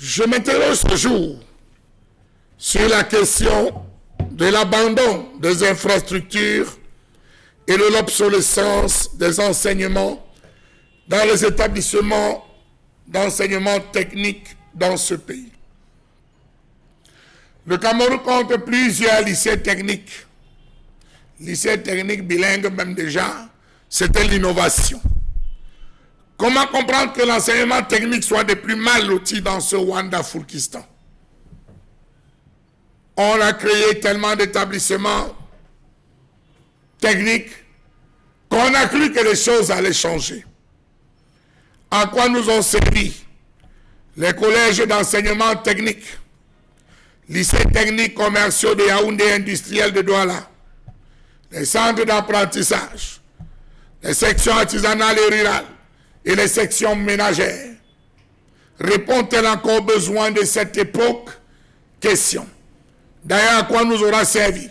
Je m'interroge ce jour sur la question de l'abandon des infrastructures et de l'obsolescence des enseignements dans les établissements d'enseignement technique dans ce pays. Le Cameroun compte plusieurs lycées techniques bilingues même déjà, c'était l'innovation. Comment comprendre que l'enseignement technique soit des plus mal lotis dans ce Wanda-Foulkistan? On a créé tellement d'établissements techniques qu'on a cru que les choses allaient changer. À quoi nous ont servi les collèges d'enseignement technique, lycées techniques commerciaux de Yaoundé industriels de Douala, les centres d'apprentissage, les sections artisanales et rurales et les sections ménagères? Répond-elle encore aux besoins de cette époque? Question. D'ailleurs, à quoi nous aura servi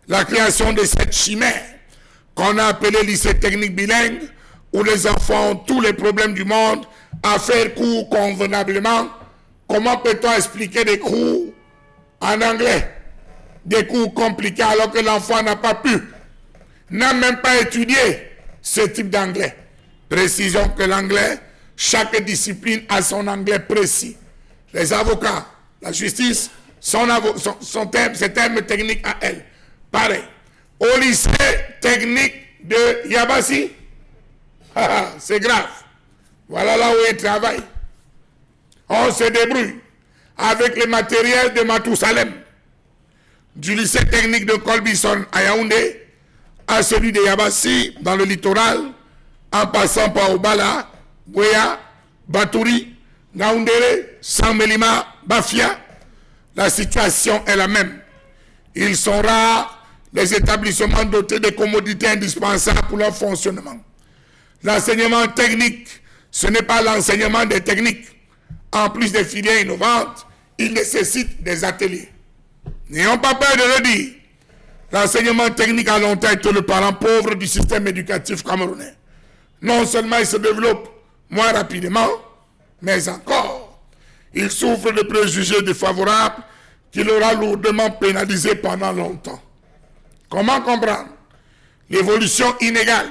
la création de cette chimère qu'on a appelée lycée technique bilingue, où les enfants ont tous les problèmes du monde à faire cours convenablement? Comment peut-on expliquer des cours en anglais, des cours compliqués alors que l'enfant n'a même pas étudié ce type d'anglais? Précisons que l'anglais, chaque discipline a son anglais précis. Les avocats, la justice, ses termes techniques à elle. Pareil. Au lycée technique de Yabassi, c'est grave. Voilà là où il travaille. On se débrouille avec le matériel de Matousalem. Du lycée technique de Colbison à Yaoundé à celui de Yabassi dans le littoral, en passant par Obala, Bouya, Batouri, Ngaoundéré, Samelima, Bafia, la situation est la même. Ils sont rares les établissements dotés de commodités indispensables pour leur fonctionnement. L'enseignement technique, ce n'est pas l'enseignement des techniques. En plus des filières innovantes, il nécessite des ateliers. N'ayons pas peur de le dire. L'enseignement technique a longtemps été le parent pauvre du système éducatif camerounais. Non seulement il se développe moins rapidement, mais encore, il souffre de préjugés défavorables qui l'aura lourdement pénalisé pendant longtemps. Comment comprendre l'évolution inégale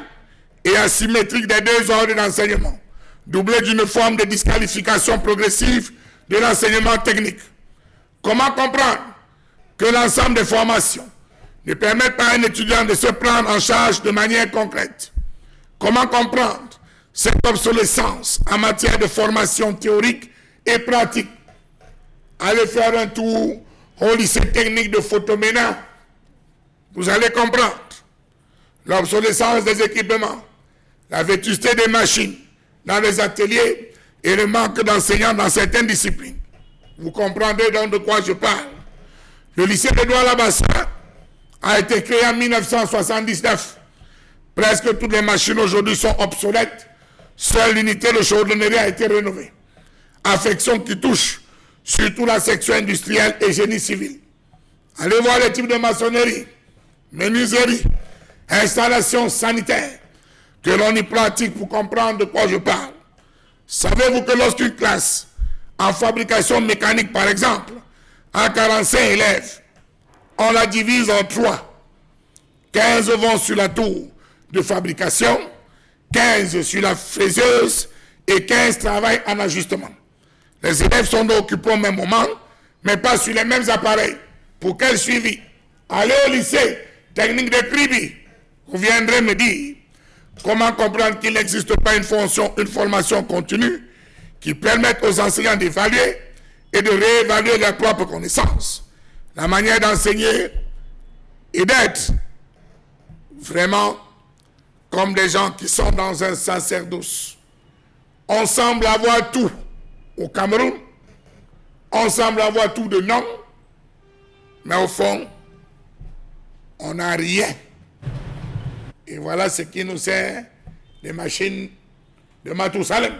et asymétrique des deux ordres d'enseignement, doublée d'une forme de disqualification progressive de l'enseignement technique? Comment comprendre que l'ensemble des formations ne permettent pas à un étudiant de se prendre en charge de manière concrète? Comment comprendre cette obsolescence en matière de formation théorique et pratique? Allez faire un tour au lycée technique de Photoména, vous allez comprendre l'obsolescence des équipements, la vétusté des machines dans les ateliers et le manque d'enseignants dans certaines disciplines. Vous comprendrez donc de quoi je parle. Le lycée de Douala-Bassa a été créé en 1979. Presque toutes les machines aujourd'hui sont obsolètes. Seule l'unité de chaudronnerie a été rénovée. Affection qui touche surtout la section industrielle et génie civil. Allez voir les types de maçonnerie, menuiserie, installation sanitaire que l'on y pratique pour comprendre de quoi je parle. Savez-vous que lorsqu'une classe en fabrication mécanique, par exemple, a 45 élèves, on la divise en 3. 15 vont sur la tour de fabrication, 15 sur la fraiseuse et 15 travaillent en ajustement. Les élèves sont occupés au même moment, mais pas sur les mêmes appareils. Pour quel suivi? Allez au lycée technique de Kribi. Vous viendrez me dire comment comprendre qu'il n'existe pas une formation continue qui permette aux enseignants d'évaluer et de réévaluer leurs propres connaissances, la manière d'enseigner et d'être vraiment comme des gens qui sont dans un sacerdoce. On semble avoir tout au Cameroun, on semble avoir tout de nom, mais au fond, on n'a rien. Et voilà ce qui nous sert des machines de Matousalem.